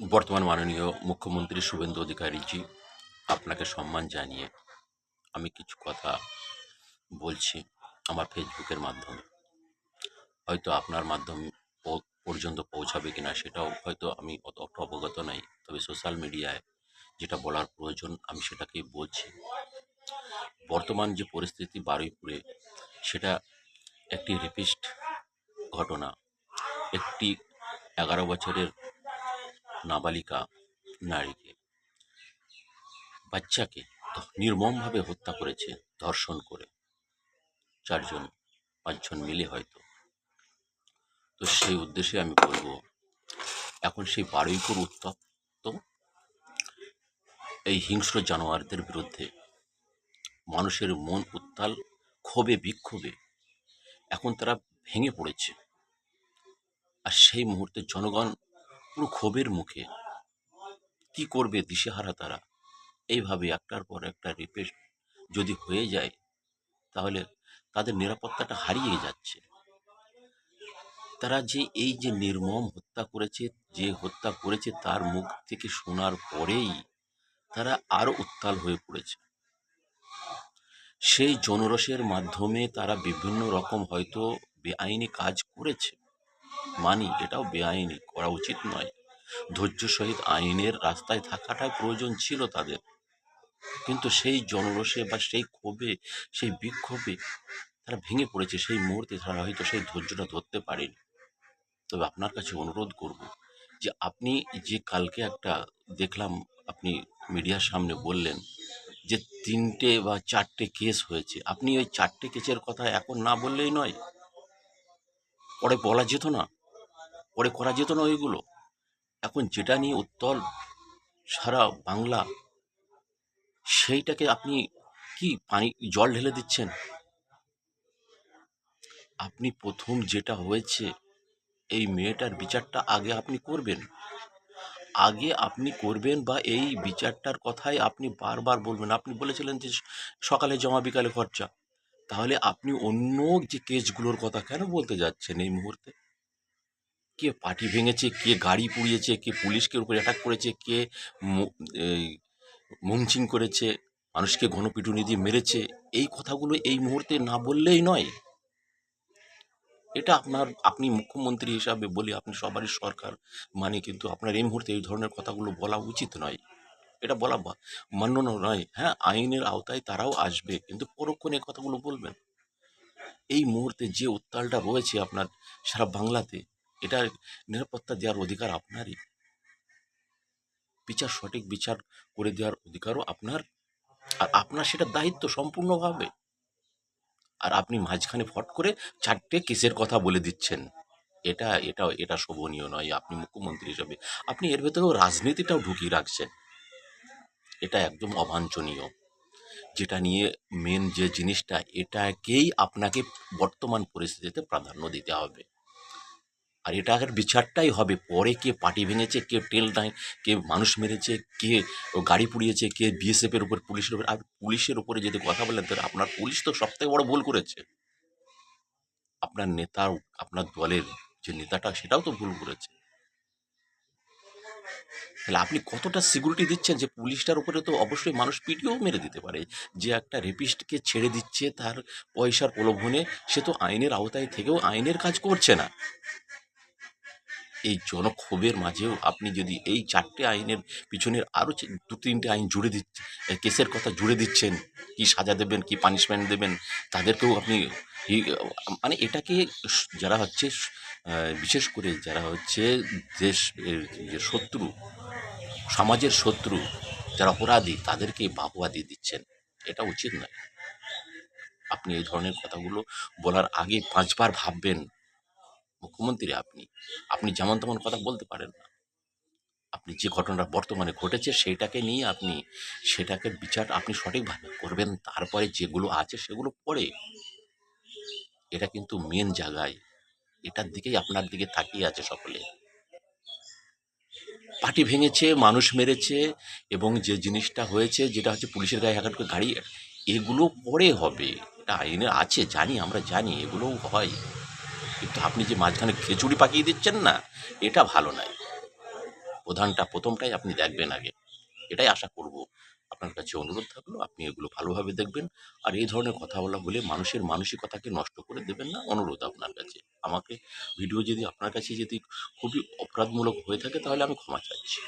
বর্তমান মাননীয় মুখ্যমন্ত্রী শুভেন্দু অধিকারীজি, আপনাকে সম্মান জানিয়ে আমি কিছু কথা বলছি আমার ফেসবুকের মাধ্যমে। হয়তো আপনার মাধ্যম পর্যন্ত পৌঁছাবে কিনা সেটাও হয়তো আমি অতটা অবগত নাই, তবে সোশ্যাল মিডিয়ায় যেটা বলার প্রয়োজন আমি সেটাকেই বলছি। বর্তমান যে পরিস্থিতি বারুইপুরে, সেটা একটি রেপিস্ট ঘটনা। একটি 11 বছরের নাবালিকা নারীকে, বাচ্চাকে নির্মমভাবে হত্যা করেছে ধর্ষণ করে, 4-5 জন মিলে হয়তো। তো সেই উদ্দেশ্যে আমি বলবো, এখন সেই বারুইপুর উত্তপ্ত এই হিংস্র জানোয়ারদের বিরুদ্ধে মানুষের মন উত্তাল, ক্ষোভে বিক্ষোভে এখন তারা ভেঙে পড়েছে। আর সেই মুহূর্তে জনগণ পুরো ক্ষোভের মুখে, কি করবে দিশেহারা তারা। এইভাবে একটার পর একটা রেপের যদি হয়ে যায়, তাহলে তাদের নিরাপত্তাটা হারিয়ে যাচ্ছে। তারা যে এই যে নির্মম হত্যা করেছে, যে হত্যা করেছে তার মুখ থেকে শোনার পরেই তারা আরো উত্তাল হয়ে পড়েছে। সেই জনরসের মাধ্যমে তারা বিভিন্ন রকম হয়তো বেআইনি কাজ করেছে, মানি এটাও বেআইনি, করা উচিত নয়। ধৈর্য সহিত আইনের রাস্তায় থাকাটাই প্রয়োজন ছিল তাদের, কিন্তু সেই জনরসে বা সেই ক্ষোভে, সেই বিক্ষোভে তারা ভেঙে পড়েছে। সেই মুহূর্তে তারা হয়তো সেই ধৈর্যটা ধরতে পারেনি। তবে আপনার কাছে অনুরোধ করব যে আপনি যে কালকে একটা দেখলাম, আপনি মিডিয়ার সামনে বললেন যে 3টে বা 4টে কেস হয়েছে, আপনি ওই 4টে কেসের কথা এখন না বললেই নয়, পরে বলা যেত না, পরে করা যেত না ওইগুলো। এখন যেটা নিয়ে উত্তল সারা বাংলা, সেইটাকে আপনি কি পানি জল ঢেলে দিচ্ছেন। আপনি প্রথম যেটা হয়েছে, এই মেয়েটার বিচারটা আগে আপনি করবেন, আগে আপনি করবেন, বা এই বিচারটার কথাই আপনি বারবার বলবেন। আপনি বলেছিলেন যে সকালে জমা বিকালে খরচা, তাহলে আপনি অন্য যে কেসগুলোর কথা কেন বলতে যাচ্ছেন এই মুহূর্তে? কে পার্টি ভেঙেছে, কে গাড়ি পুড়িয়েছে, কে পুলিশকে উপর অ্যাটাক করেছে, কে এই মমচিং করেছে, মানুষকে গণপিটুনি দিয়ে মেরেছে, এই কথাগুলো এই মুহূর্তে না বললেই নয়। এটা আপনি মুখ্যমন্ত্রী হিসাবে বলি, আপনি সবারই সরকার, মানে কিন্তু আপনার এই মুহূর্তে এই ধরনের কথাগুলো বলা উচিত নয়। এটা বলা মান্য নয়। হ্যাঁ, আইনের আওতায় তারাও আসবে, কিন্তু পরক্ষণে এই কথাগুলো বলবেন। এই মুহূর্তে যে উত্তালটা রয়েছে আপনার সারা বাংলাতে, এটা নিরাপত্তা দেওয়ার অধিকার আপনারই, সঠিক বিচার করে দেওয়ার অধিকারও আপনার, আর আপনার সেটা দায়িত্ব সম্পূর্ণভাবে। আর আপনি মাঝখানে ফট করে 4টে কেসের কথা বলে দিচ্ছেন, এটা শোভনীয় নয়। আপনি মুখ্যমন্ত্রী হিসাবে আপনি এর ভেতরেও রাজনীতিটাও ঢুকিয়ে রাখছেন, এটা একদম অবাঞ্ছনীয়। যেটা নিয়ে মেন যে জিনিসটা, এটাকেই আপনাকে বর্তমান পরিস্থিতিতে প্রাধান্য দিতে হবে। আর এটার বিচারটাই হবে পরে, কে পার্টি ভেঙেছে, কে টেল নাই, কে মানুষ মেরেছে, কে গাড়ি পুড়িয়েছে, কে বিএসএফ এর উপর, পুলিশের উপর। আর পুলিশের উপরে যদি কথা বলেন, তাহলে আপনার পুলিশ তো সব থেকে বড় ভুল করেছে। আপনার নেতাও, আপনার দলের যে নেতাটা, সেটাও তো ভুল করেছে। তাহলে আপনি কতটা সিকিউরিটি দিচ্ছেন যে পুলিশটার উপরে তো অবশ্যই মানুষ পিটিয়েও মেরে দিতে পারে। যে একটা রেপিস্টকে ছেড়ে দিচ্ছে তার পয়সার প্রলোভনে, সে তো আইনের আওতায় থেকেও আইনের কাজ করছে না। এই জনক্ষোভের মাঝেও আপনি যদি এই 4টে আইনের পিছনের আরও 2-3টে আইন জুড়ে দিচ্ছেন, কেসের কথা জুড়ে দিচ্ছেন, কি সাজা দেবেন, কি পানিশমেন্ট দেবেন, তাদেরকেও আপনি মানে এটাকে যারা হচ্ছে বিশেষ করে যারা হচ্ছে দেশ যে শত্রু, সমাজের শত্রু, যারা অপরাধী, তাদেরকে বাহবা দিয়ে দিচ্ছেন। এটা উচিত নয়। আপনি এই ধরনের কথাগুলো বলার আগে 5বার ভাববেন। মুখ্যমন্ত্রী আপনি, আপনি যেমন তেমন কথা বলতে পারেন না। আপনি যে ঘটনাটা বর্তমানে ঘটেছে সেইটাকে নিয়ে আপনি সেটাকে বিচার আপনি সঠিকভাবে করবেন, তারপরে যেগুলো আছে সেগুলো পরে। এটা কিন্তু মেন জায়গায়, এটার দিকেই আপনার দিকে তাকিয়ে আছে সকলে। পার্টি ভেঙেছে, মানুষ মেরেছে, এবং যে জিনিসটা হয়েছে যেটা হচ্ছে পুলিশের গায়ে হাত করে গাড়ি, এগুলো পরে হবে। এটা আইনে আছে, জানি, আমরা জানি এগুলোও হয়, কিন্তু আপনি যে মাঝখানে খিচুড়ি পাকিয়ে দিচ্ছেন না, এটা ভালো নয়। প্রধানটা প্রথমটাই আপনি দেখবেন আগে। এটাই আশা করব। আপনার কাছে অনুরোধ থাকলো আপনি এগুলো ভালোভাবে দেখবেন। আর এই ধরনের কথা বলে মানুষের মানসিকতাকে নষ্ট করে দেবেন না, অনুরোধ আপনার কাছে। আমাকে ভিডিও যদি আপনার কাছে যদি খুবই অপরাধমূলক হয়ে থাকে তাহলে আমি ক্ষমা চাইছি।